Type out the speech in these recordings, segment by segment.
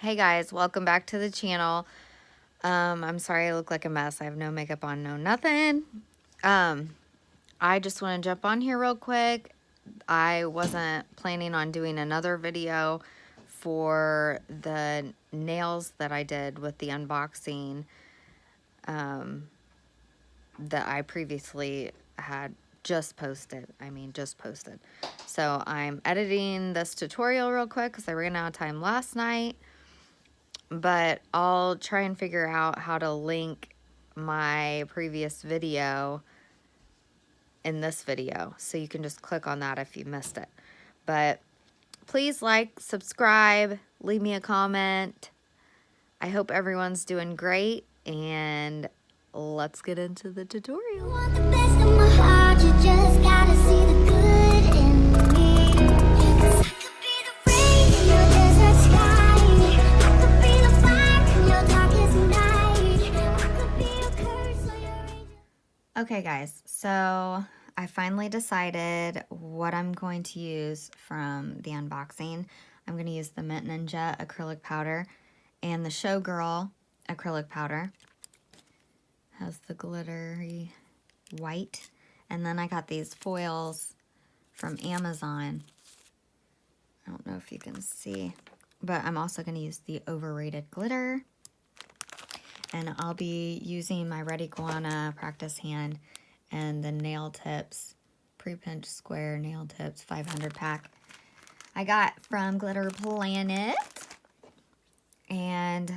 Hey guys, welcome back to the channel. I'm sorry I look like a mess. I have no makeup on, no nothing. I just want to jump on here real quick. I wasn't planning on doing another video for the nails that I did with the unboxing that I previously had just posted. So I'm editing this tutorial real quick because I ran out of time last night. But I'll try and figure out how to link my previous video in this video, so you can just click on that if you missed it. But please like, subscribe, leave me a comment. I hope everyone's doing great, and let's get into the tutorial. You want the best of my heart, you just gotta see the good in me. 'Cause I could be the rain in your desert sky. I could be the fire in your darkest night. I could be your curse or your angel. Okay guys, so I finally decided what I'm going to use from the unboxing. I'm going to use the Mint Ninja acrylic powder and the Showgirl acrylic powder. Has the glittery white. And then I got these foils from Amazon. I don't know if you can see, but I'm also going to use the overrated glitter. And I'll be using my Red Iguana practice hand and the nail tips, pre-pinch square nail tips 500 pack I got from Glitter Planet. And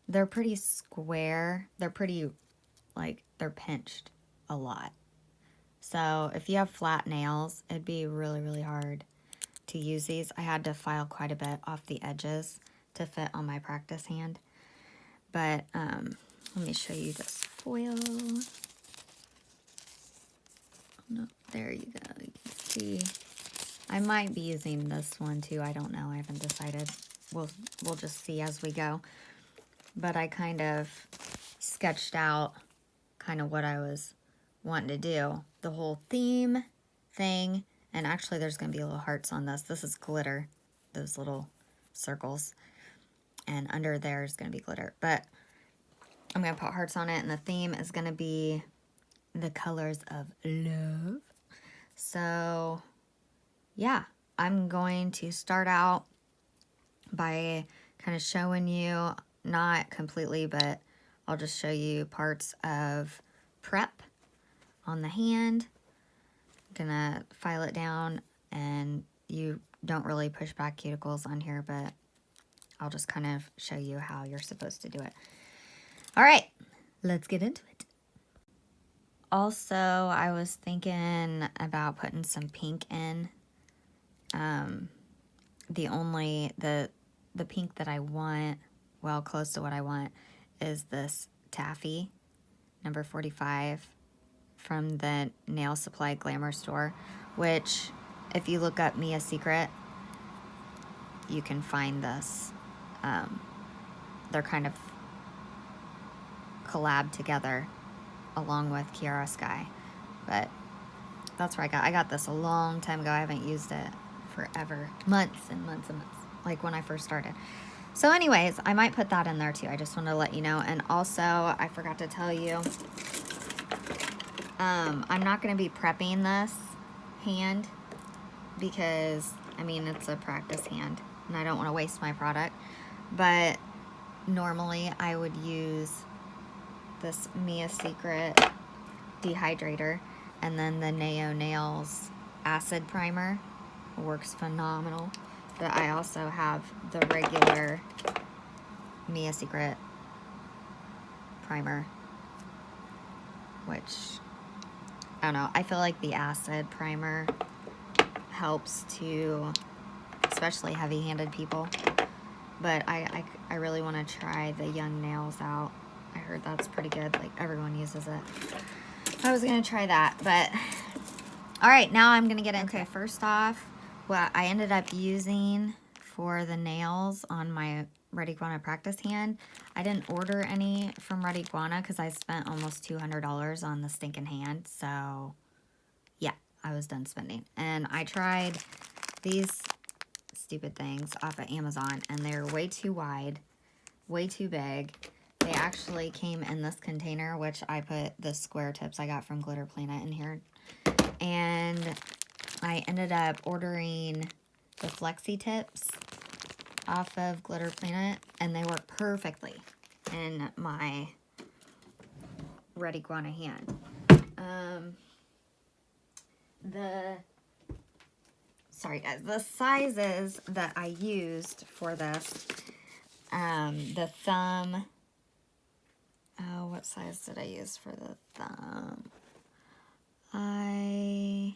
they're pretty square. They're pretty, like, they're pinched a lot. So if you have flat nails, it'd be really, really hard to use these. I had to file quite a bit off the edges to fit on my practice hand. But let me show you this foil. No, there you go. You can see. I might be using this one too. I don't know. I haven't decided. We'll just see as we go. But I kind of sketched out kind of what I was wanting to do. The whole theme thing. And actually there's going to be little hearts on this. This is glitter. Those little circles. And under there is going to be glitter. But I'm going to put hearts on it. And the theme is going to be the colors of love. So, yeah. I'm going to start out by kind of showing you, not completely, but I'll just show you parts of prep on the hand. I'm going to file it down. And you don't really push back cuticles on here, but I'll just kind of show you how you're supposed to do it. All right, let's get into it. Also, I was thinking about putting some pink in. The pink that I want, well, close to what I want, is this taffy, number 45, from the Nail Supply Glamour store, which, if you look up Mia Secret, you can find this. They're kind of collab together along with Kiara Sky, but that's where I got this a long time ago. I haven't used it forever, months and months and months, like when I first started. So anyways, I might put that in there too. I just want to let you know. And also, I forgot to tell you, I'm not going to be prepping this hand because, I mean, it's a practice hand and I don't want to waste my product. But normally I would use this Mia Secret dehydrator and then the Neo Nails acid primer. Works phenomenal. But I also have the regular Mia Secret primer, which, I don't know, I feel like the acid primer helps to, especially heavy-handed people. But I really want to try the Young Nails out. I heard that's pretty good. Like, everyone uses it. I was going to try that, but... Alright, now I'm going to get into it. First off, what I ended up using for the nails on my Red Iguana practice hand, I didn't order any from Red Iguana because I spent almost $200 on the stinking hand. So, yeah, I was done spending. And I tried these stupid things off of Amazon, and they're way too wide, way too big. They actually came in this container, which I put the square tips I got from Glitter Planet in here. And I ended up ordering the flexi tips off of Glitter Planet, and they work perfectly in my Red Iguana hand. Sorry guys, the sizes that I used for this, the thumb, oh, what size did I use for the thumb? I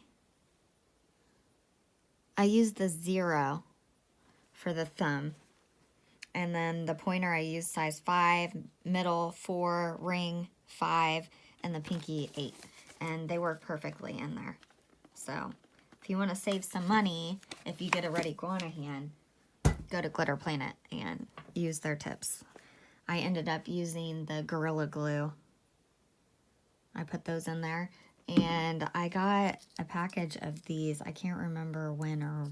used the 0 for the thumb, and then the pointer I used size 5, middle 4, ring 5, and the pinky 8, and they work perfectly in there. So if you want to save some money, if you get a Red Iguana hand, go to Glitter Planet and use their tips. I ended up using the Gorilla Glue. I put those in there, and I got a package of these. I can't remember when or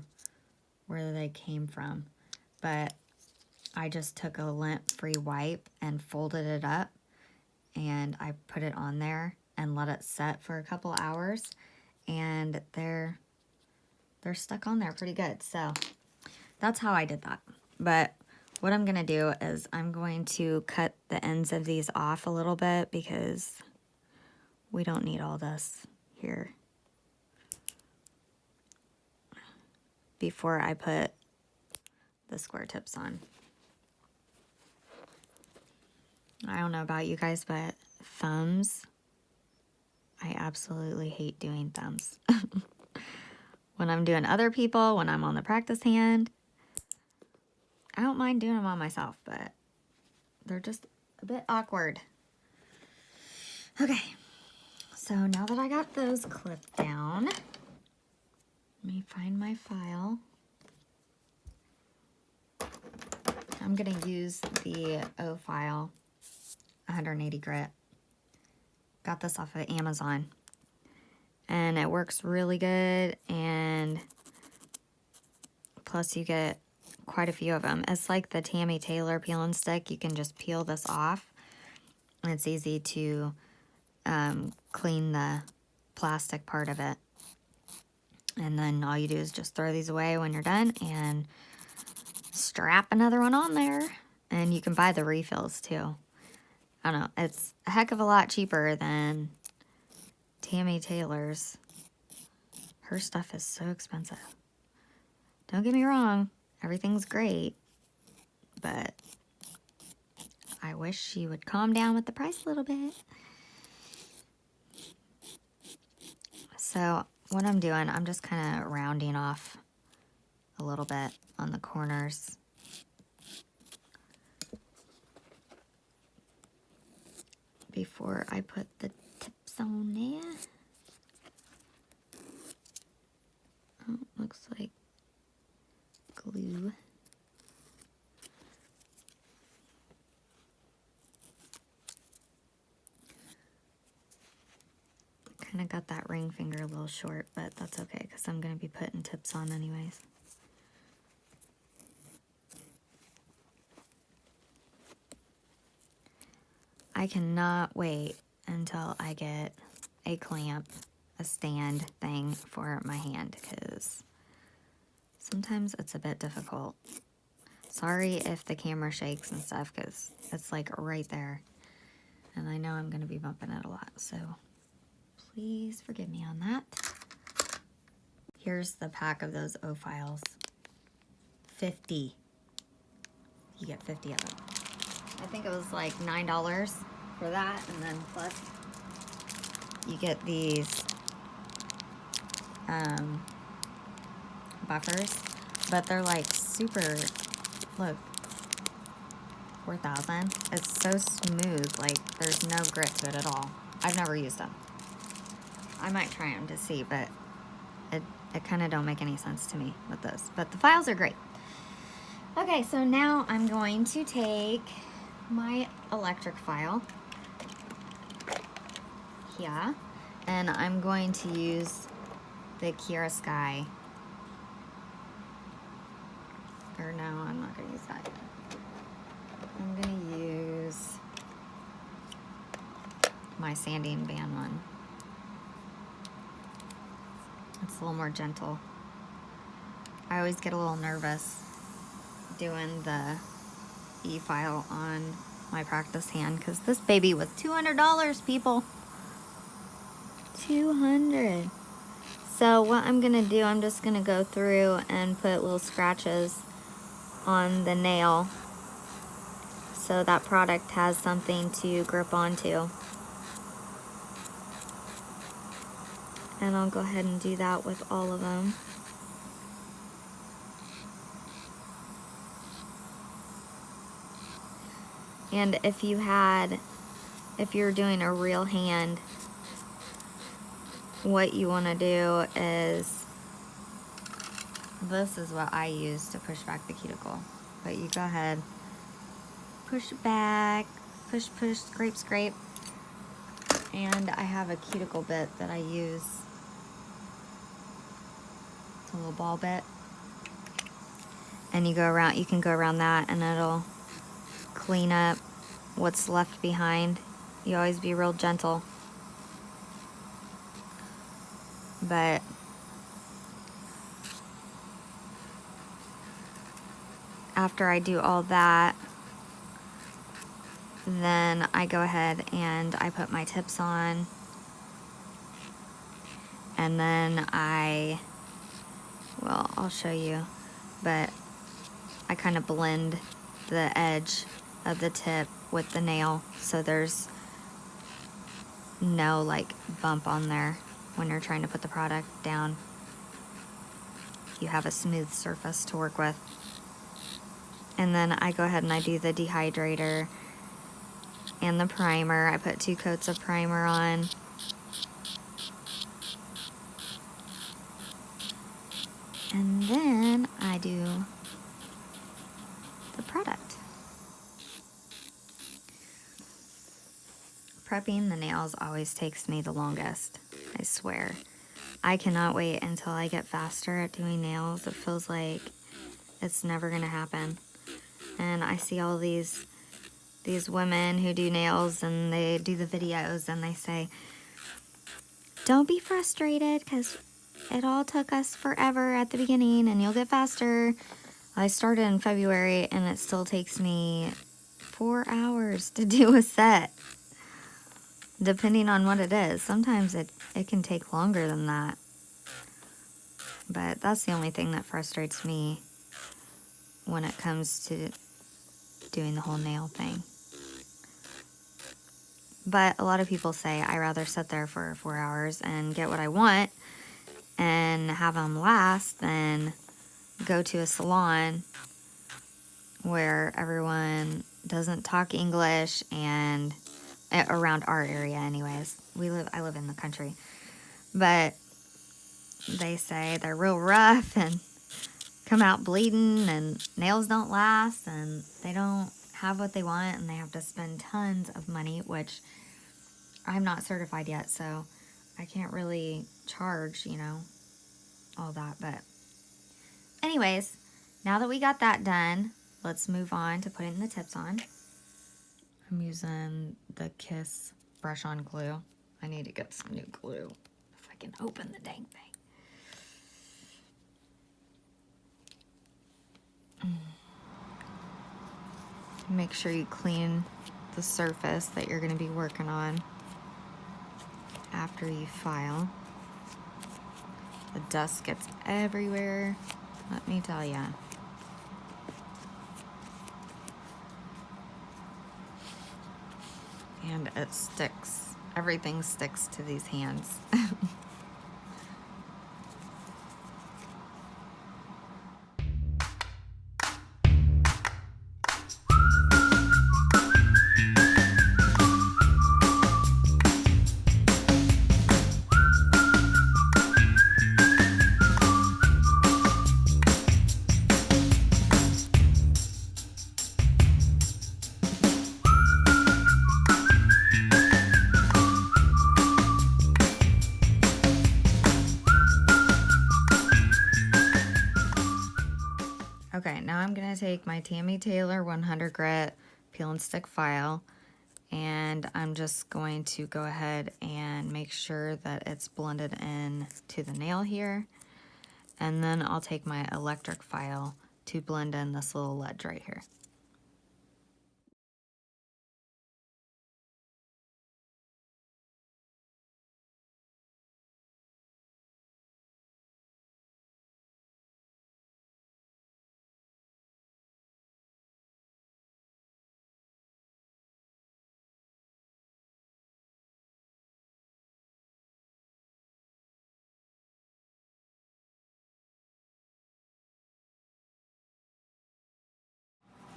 where they came from, but I just took a lint-free wipe and folded it up, and I put it on there and let it set for a couple hours, and they're stuck on there pretty good. So that's how I did that. But what I'm gonna do is I'm going to cut the ends of these off a little bit, because we don't need all this here before I put the square tips on. I don't know about you guys, but thumbs, I absolutely hate doing thumbs. When I'm doing other people, when I'm on the practice hand, I don't mind doing them on myself, but they're just a bit awkward. Okay, so now that I got those clipped down, let me find my file. I'm gonna use the O file, 180 grit. Got this off of Amazon, and it works really good, and plus you get quite a few of them. It's like the Tammy Taylor peel and stick. You can just peel this off, and it's easy to clean the plastic part of it. And then all you do is just throw these away when you're done and strap another one on there. And you can buy the refills too. I don't know, it's a heck of a lot cheaper than Tammy Taylor's. Her stuff is so expensive. Don't get me wrong, everything's great, but I wish she would calm down with the price a little bit. So what I'm doing, I'm just kind of rounding off a little bit on the corners. Before I put the tips on there. Oh, looks like glue. Kind of got that ring finger a little short, but that's okay because I'm going to be putting tips on anyways. I cannot wait until I get a clamp, a stand thing for my hand, because sometimes it's a bit difficult. Sorry if the camera shakes and stuff, because it's like right there. And I know I'm going to be bumping it a lot, so please forgive me on that. Here's the pack of those O files. 50. You get 50 of them. I think it was like $9 for that, and then plus you get these buffers, but they're like super, look, 4,000. It's so smooth, like there's no grit to it at all. I've never used them. I might try them to see, but it kind of don't make any sense to me with those. But the files are great. Okay, so now I'm going to take my electric file here, and I'm going to use the Kiara Sky Or no, I'm not going to use that yet. I'm going to use my sanding band one. It's a little more gentle. I always get a little nervous doing the e-file on my practice hand because this baby was $200, people. $200. So what I'm gonna do, I'm just gonna go through and put little scratches on the nail so that product has something to grip onto. And I'll go ahead and do that with all of them. And if you're doing a real hand, what you want to do is, this is what I use to push back the cuticle. But you go ahead, push it back, push, push, scrape, scrape. And I have a cuticle bit that I use. It's a little ball bit. And you can go around that and it'll clean up what's left behind. You always be real gentle. But after I do all that, then I go ahead and I put my tips on. And then I'll show you, but I kind of blend the edge of the tip with the nail so there's no like bump on there when you're trying to put the product down. You have a smooth surface to work with. And then I go ahead and I do the dehydrator and the primer. I put 2 coats of primer on. And then I do the product. Prepping the nails always takes me the longest, I swear. I cannot wait until I get faster at doing nails. It feels like it's never gonna happen. And I see all these women who do nails and they do the videos and they say, don't be frustrated because it all took us forever at the beginning and you'll get faster. I started in February and it still takes me 4 hours to do a set, depending on what it is. Sometimes it can take longer than that. But that's the only thing that frustrates me when it comes to doing the whole nail thing. But a lot of people say I rather sit there for 4 hours and get what I want and have them last than go to a salon where everyone doesn't talk English, and around our area anyways. I live in the country. But they say they're real rough and come out bleeding and nails don't last and they don't have what they want and they have to spend tons of money, which I'm not certified yet, so I can't really charge, all that. But anyways, now that we got that done, let's move on to putting the tips on. I'm using the Kiss brush on glue. I need to get some new glue if I can open the dang thing. Make sure you clean the surface that you're going to be working on after you file. The dust gets everywhere, let me tell ya. And it sticks. Everything sticks to these hands. I'm going to take my Tammy Taylor 100 grit peel and stick file, and I'm just going to go ahead and make sure that it's blended in to the nail here. And then I'll take my electric file to blend in this little ledge right here.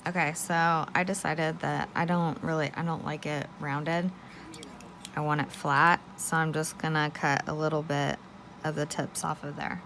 Okay, so I decided that I don't like it rounded. I want it flat, so I'm just gonna cut a little bit of the tips off of there.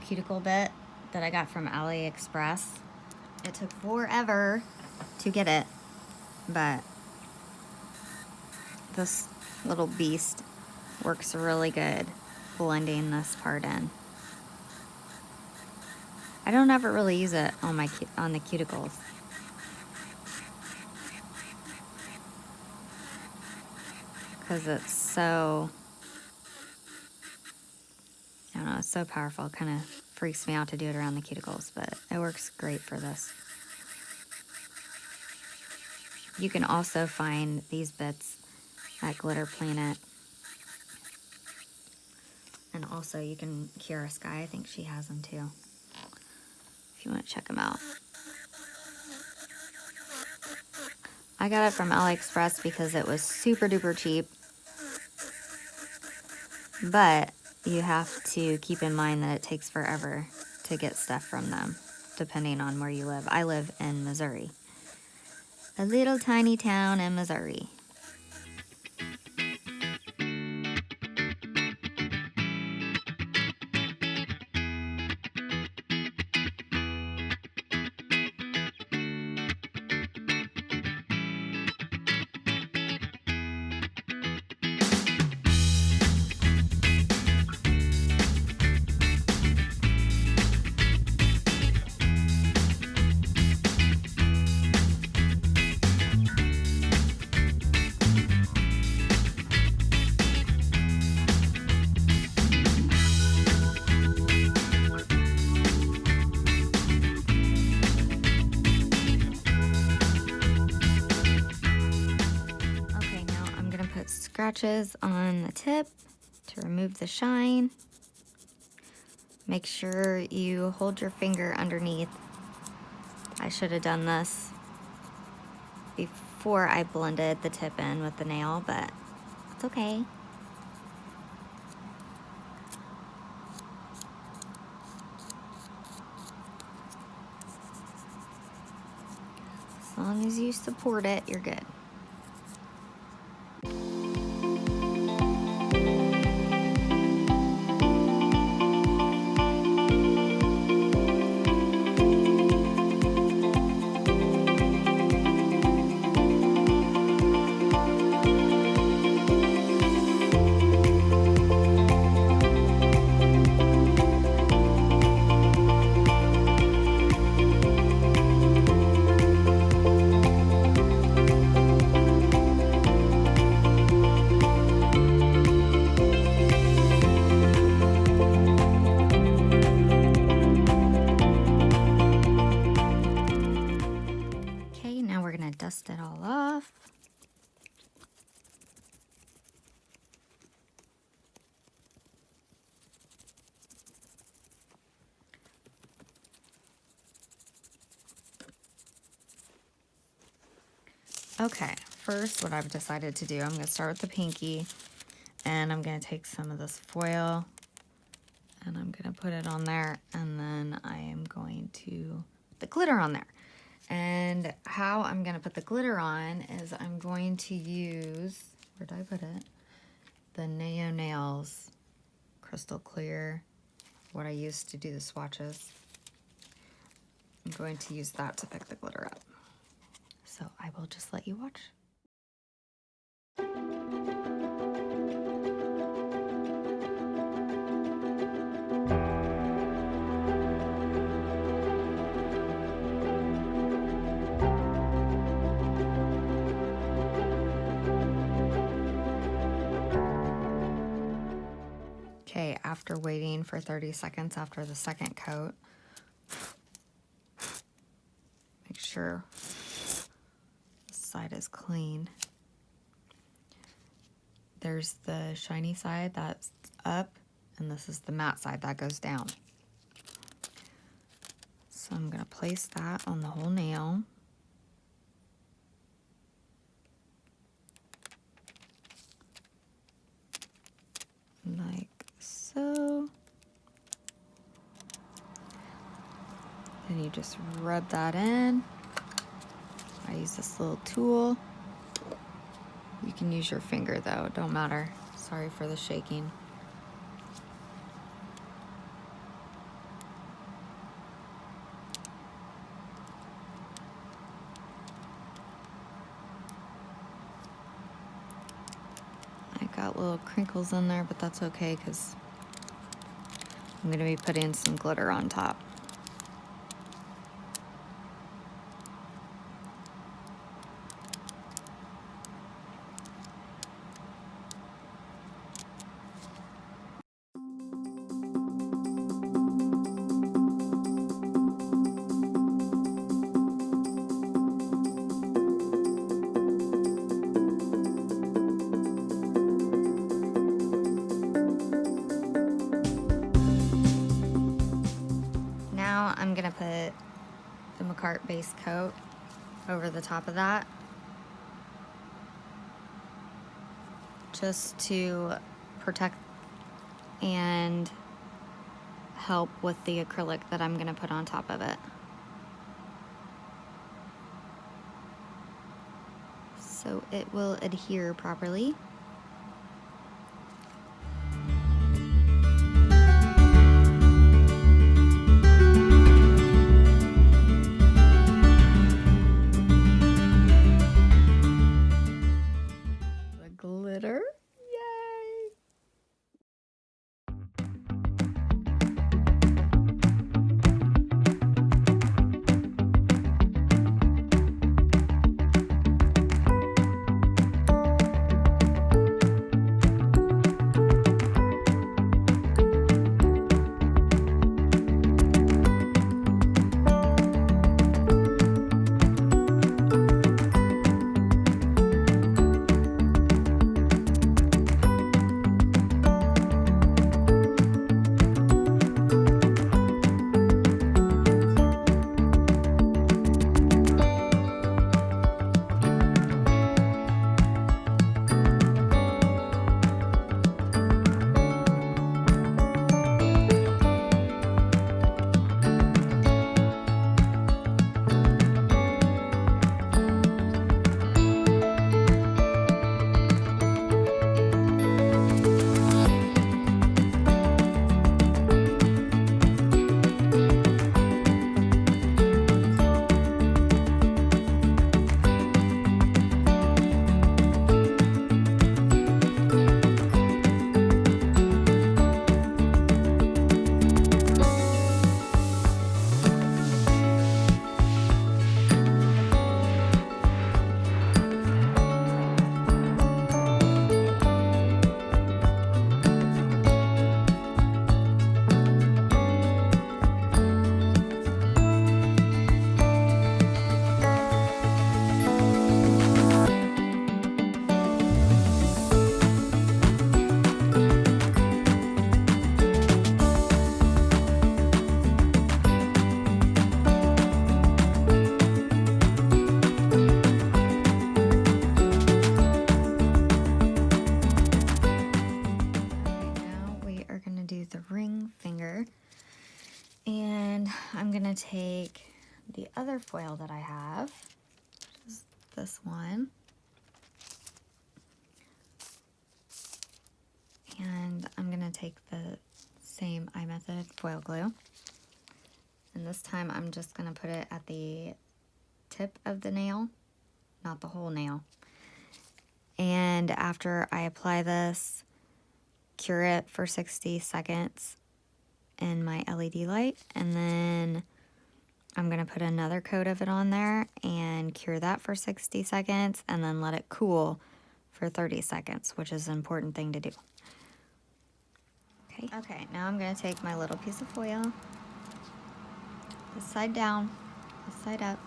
Cuticle bit that I got from AliExpress. It took forever to get it, but this little beast works really good blending this part in. I don't ever really use it on the cuticles. Because it's so, I don't know, it's so powerful. It kind of freaks me out to do it around the cuticles, but it works great for this. You can also find these bits at Glitter Planet. And also you can, Kiara Sky, I think she has them too, if you want to check them out. I got it from AliExpress because it was super duper cheap. But you have to keep in mind that it takes forever to get stuff from them, depending on where you live. I live in Missouri. A little tiny town in Missouri. Scratches on the tip to remove the shine. Make sure you hold your finger underneath. I should have done this before I blended the tip in with the nail, but it's okay. As long as you support it, you're good. Okay, first what I've decided to do, I'm going to start with the pinky, and I'm going to take some of this foil, and I'm going to put it on there, and then I am going to put the glitter on there. And how I'm going to put the glitter on is I'm going to use, where did I put it? The Neo Nails Crystal Clear, what I used to do the swatches. I'm going to use that to pick the glitter up. So I will just let you watch. Okay, after waiting for 30 seconds after the second coat, make sure the side is clean. There's the shiny side that's up, and this is the matte side that goes down. So I'm going to place that on the whole nail. Like so. Then you just rub that in. I use this little tool. You can use your finger though, it don't matter. Sorry for the shaking. I got little crinkles in there, but that's okay because I'm going to be putting some glitter on top. Now I'm going to put the McCart base coat over the top of that, just to protect and help with the acrylic that I'm going to put on top of it. So it will adhere properly. Glitter. Yay! I'm gonna take the other foil that I have, which is this one. And I'm gonna take the same iMethod foil glue. And this time I'm just gonna put it at the tip of the nail, not the whole nail. And after I apply this, cure it for 60 seconds in my LED light, and then I'm gonna put another coat of it on there and cure that for 60 seconds, and then let it cool for 30 seconds, which is an important thing to do. Okay, now I'm gonna take my little piece of foil, this side down, this side up,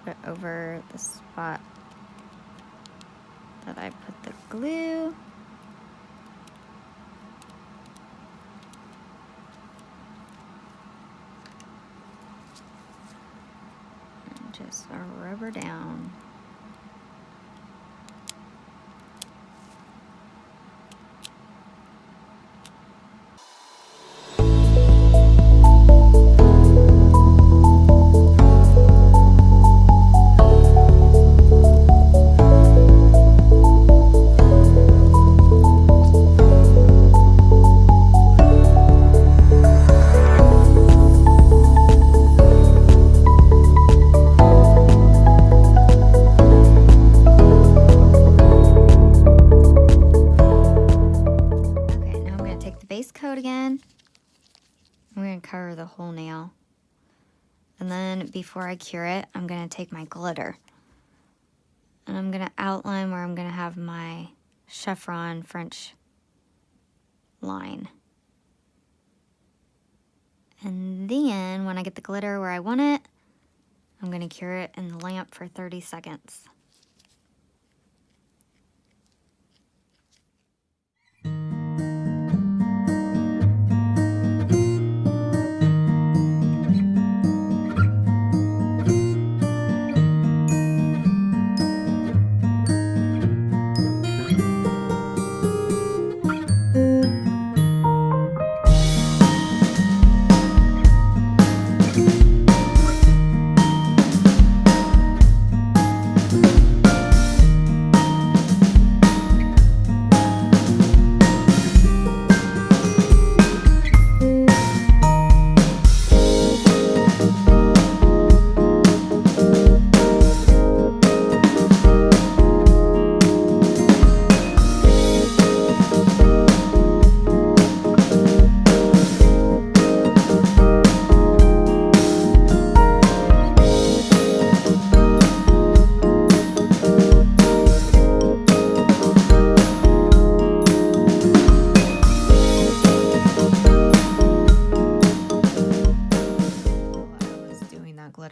put it over the spot that I put the glue. And just rub her down. Base coat again. I'm going to cover the whole nail. And then before I cure it, I'm going to take my glitter. And I'm going to outline where I'm going to have my chevron French line. And then when I get the glitter where I want it, I'm going to cure it in the lamp for 30 seconds.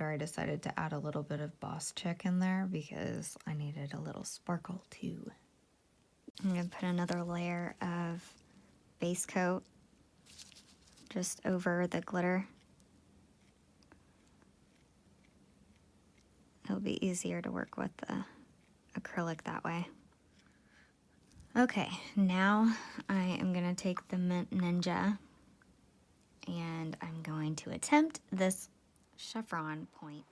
I decided to add a little bit of Boss Chick in there because I needed a little sparkle too. I'm going to put another layer of base coat just over the glitter. It'll be easier to work with the acrylic that way. Okay, now I am going to take the Mint Ninja and I'm going to attempt this chevron point.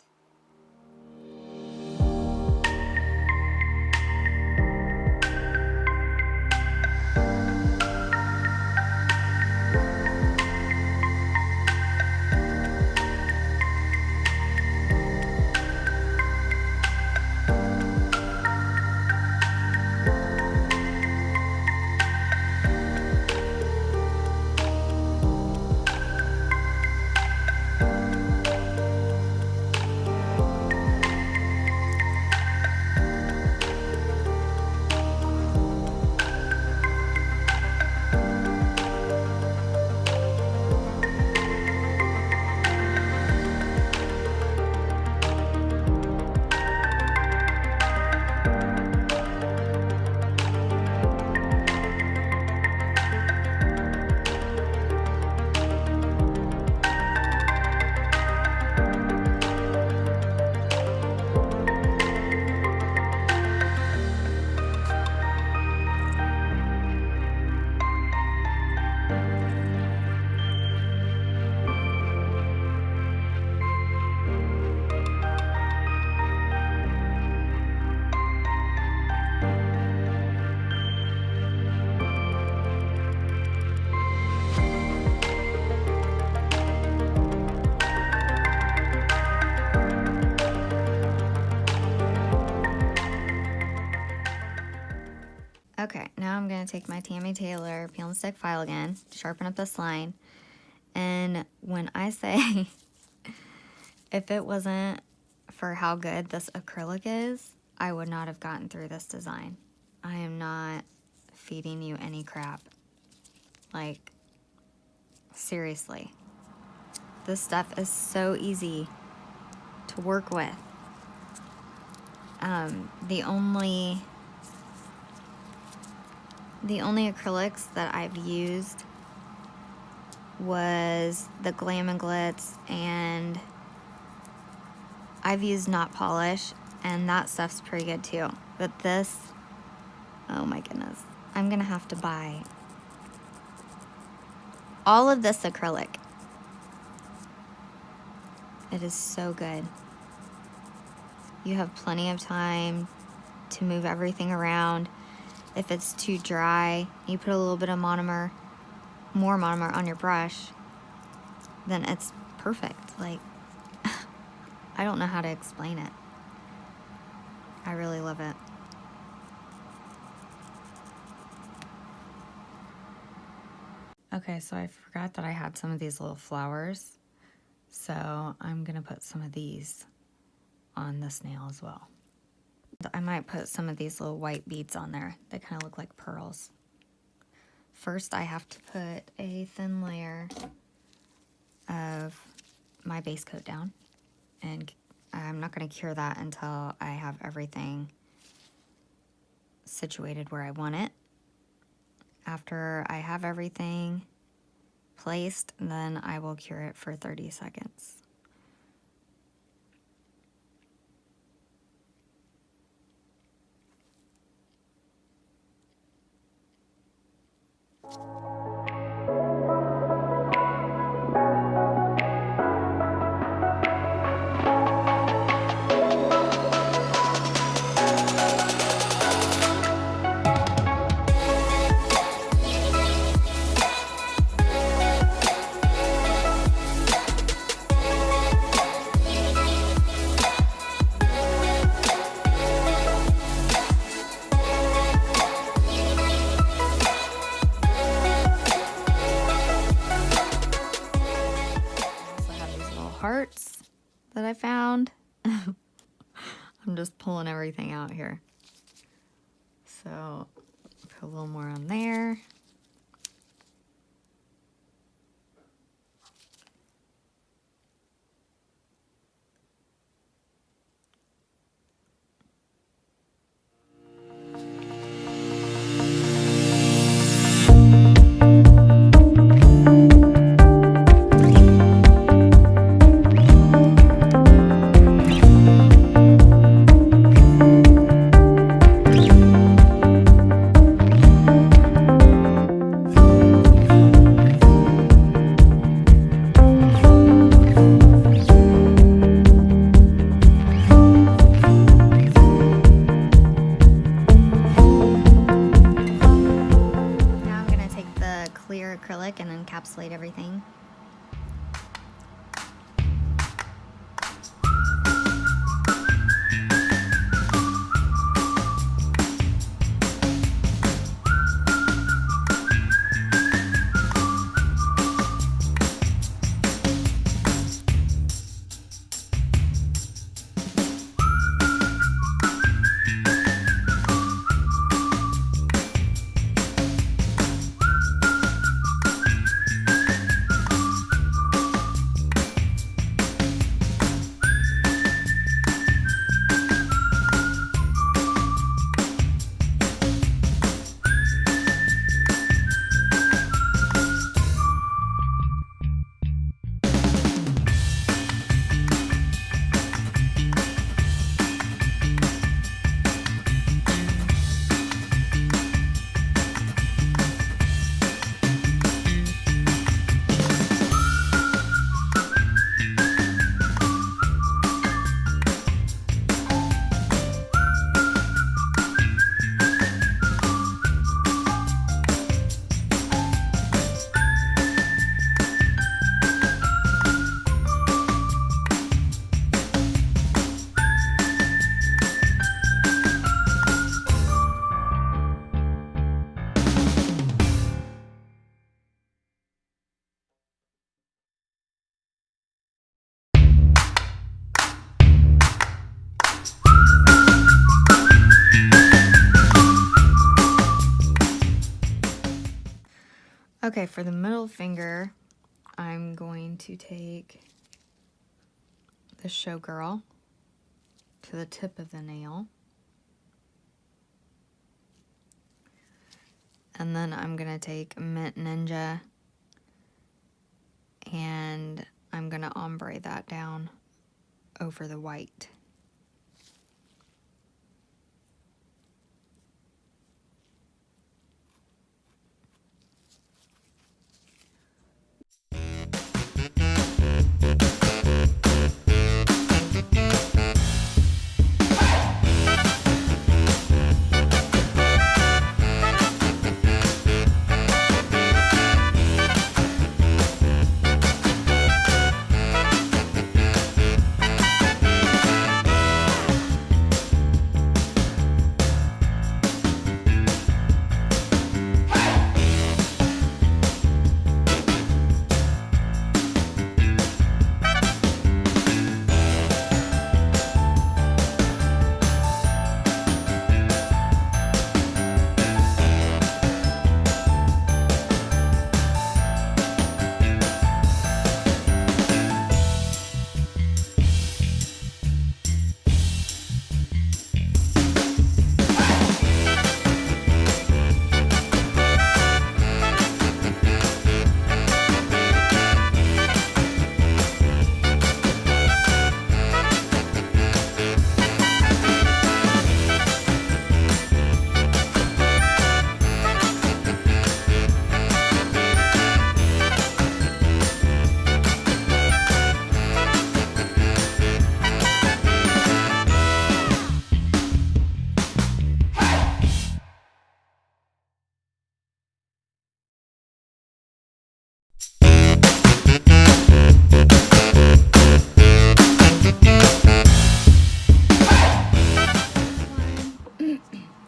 now I'm going to take my Tammy Taylor peel and stick file again, sharpen up this line. And when I say, if it wasn't for how good this acrylic is, I would not have gotten through this design. I am not feeding you any crap. Like, seriously. This stuff is so easy to work with. The only acrylics that I've used was the Glam and Glitz, and I've used Not Polish, and that stuff's pretty good too. But this, oh my goodness, I'm gonna have to buy all of this acrylic. It is so good. You have plenty of time to move everything around. If it's too dry, you put a little bit of monomer, more monomer on your brush, then it's perfect. Like, I don't know how to explain it. I really love it. Okay, so I forgot that I had some of these little flowers. So I'm gonna put some of these on this nail as well. I might put some of these little white beads on there. They kind of look like pearls. First, I have to put a thin layer of my base coat down, and I'm not going to cure that until I have everything situated where I want it. After I have everything placed, then I will cure it for 30 seconds. Hearts that I found. I'm just pulling everything out here. So put a little more on there. Clear acrylic and encapsulate everything. Okay, for the middle finger, I'm going to take the Showgirl to the tip of the nail. And then I'm going to take Mint Ninja and I'm going to ombre that down over the white.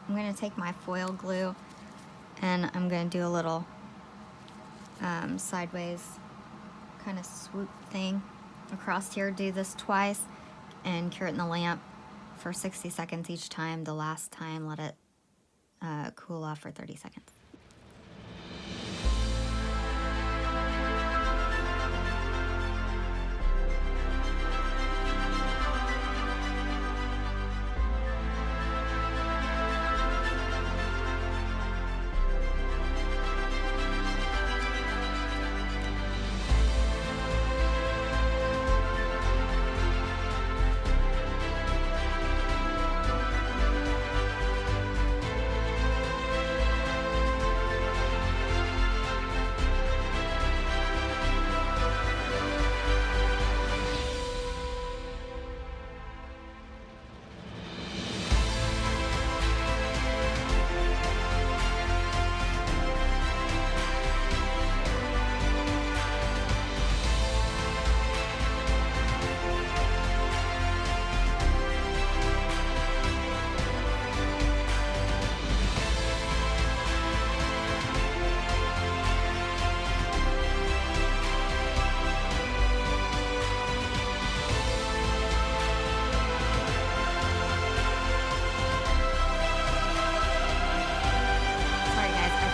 I'm going to take my foil glue and I'm going to do a little sideways kind of swoop thing across here. Do this twice and cure it in the lamp for 60 seconds each time. The last time, let it cool off for 30 seconds.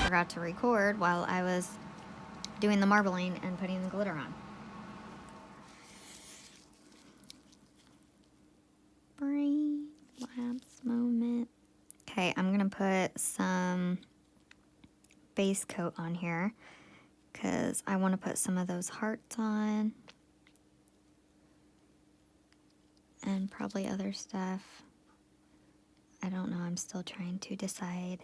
Forgot to record while I was doing the marbling and putting the glitter on. Brain lapse moment. Okay, I'm gonna put some base coat on here because I want to put some of those hearts on and probably other stuff. I don't know, I'm still trying to decide.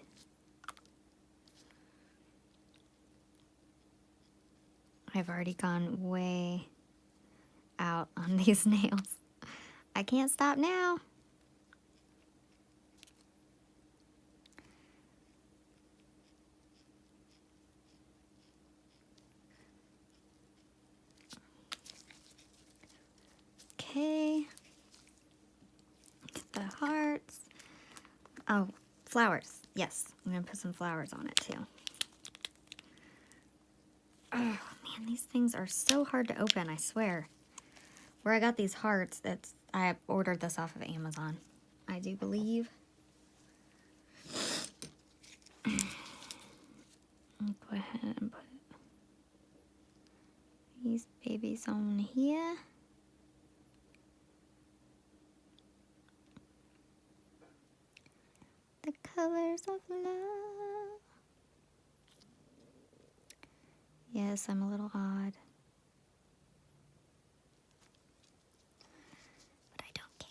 I've already gone way out on these nails. I can't stop now. Okay. Get the hearts. Oh, flowers. Yes, I'm gonna put some flowers on it too. Oh man, these things are so hard to open, I swear. Where I got these hearts, I ordered this off of Amazon, I do believe. I'll go ahead and put these babies on here. The colors of love. Yes, I'm a little odd. But I don't care.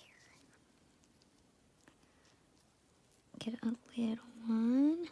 Get a little one.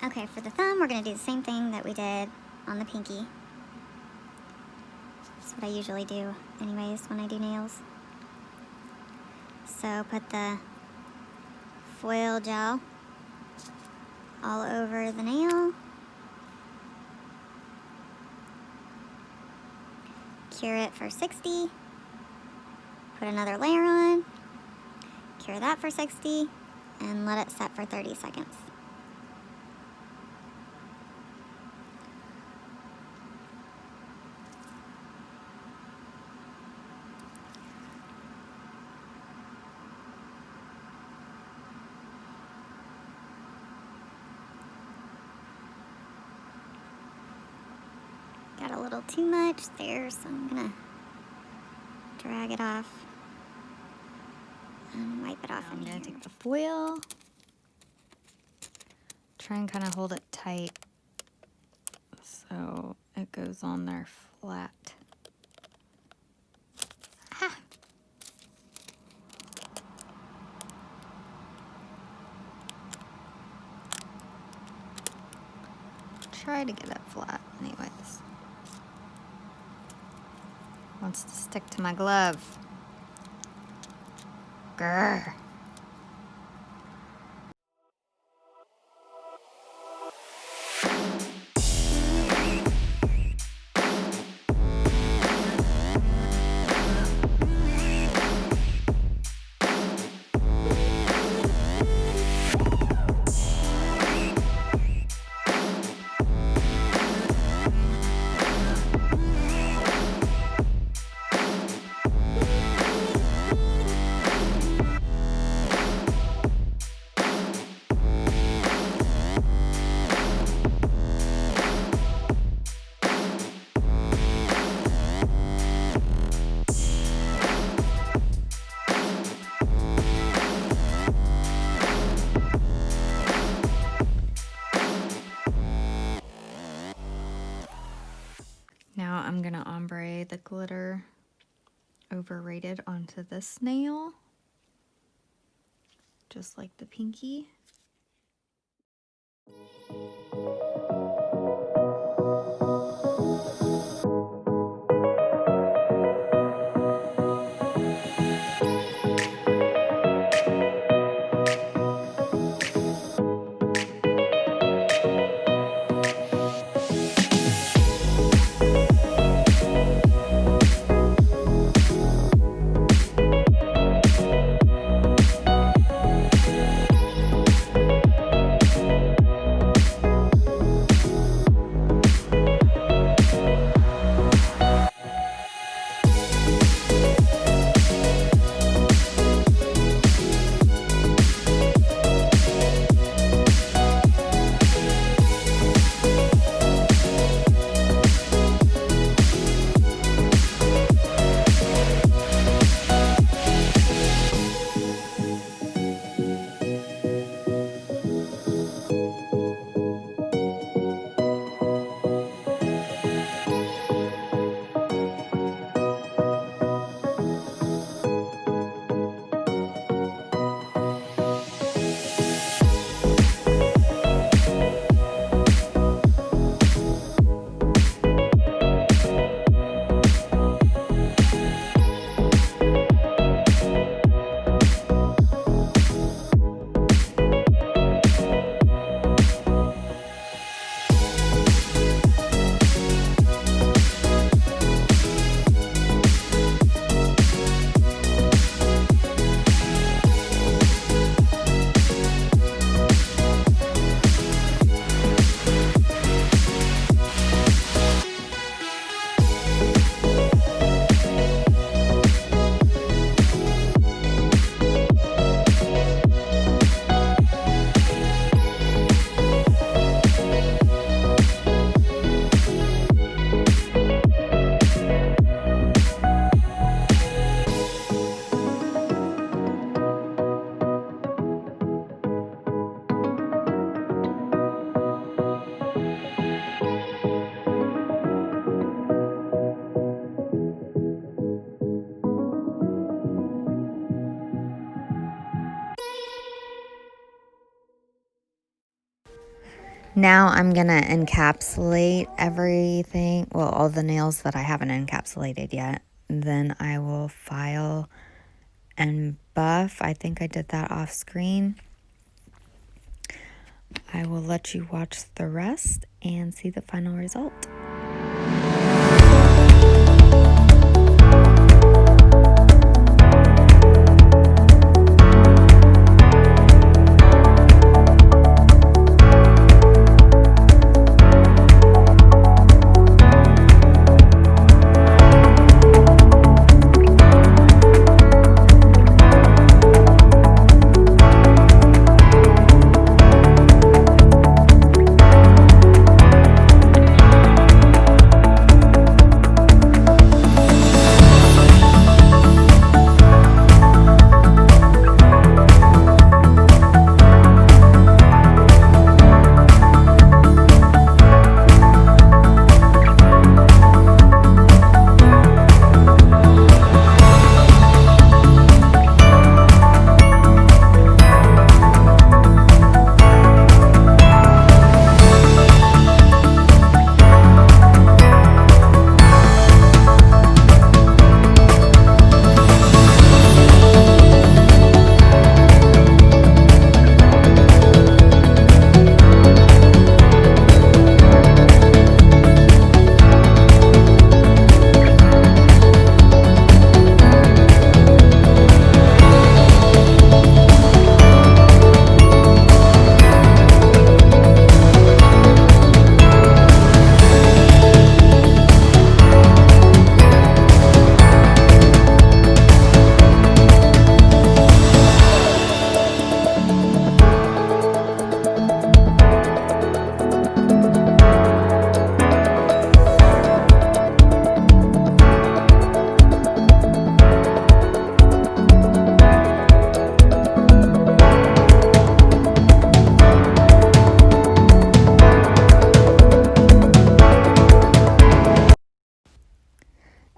Okay, for the thumb, we're going to do the same thing that we did on the pinky. That's what I usually do anyways when I do nails. So put the foil gel all over the nail. Cure it for 60. Put another layer on. Cure that for 60. And let it set for 30 seconds. Got a little too much there, so I'm gonna drag it off and wipe it off. I'm gonna take the foil, try and kind of hold it tight so it goes on there flat. Ah. Try to get it flat anyways. Wants to stick to my glove. Grr. Now I'm gonna ombre the glitter overrated onto this nail, just like the pinky. Now I'm gonna encapsulate everything, well, all the nails that I haven't encapsulated yet. Then I will file and buff. I think I did that off screen. I will let you watch the rest and see the final result.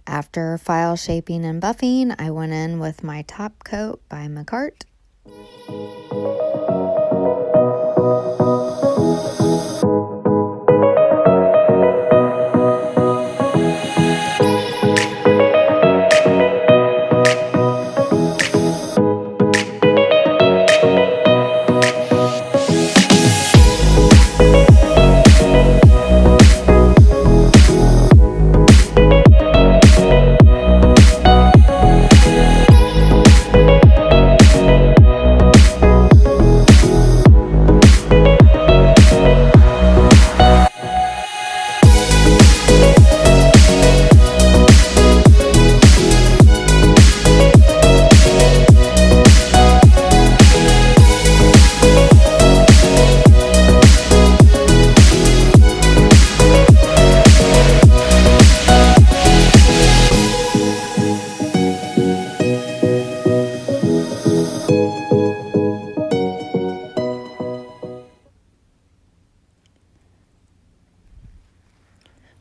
After file shaping and buffing, I went in with my top coat by McCart.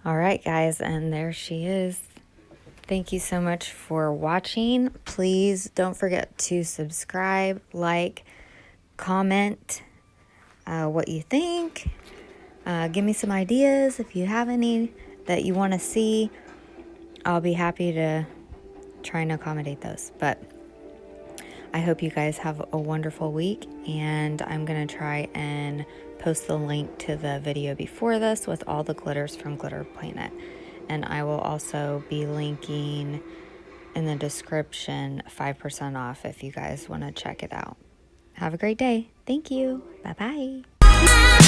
All right, guys, and there she is. Thank you so much for watching. Please don't forget to subscribe, like, comment what you think. Give me some ideas if you have any that you want to see. I'll be happy to try and accommodate those. But I hope you guys have a wonderful week, and I'm going to try and post the link to the video before this with all the glitters from Glitter Planet. And I will also be linking in the description 5% off if you guys want to check it out. Have a great day. Thank you. Bye-bye.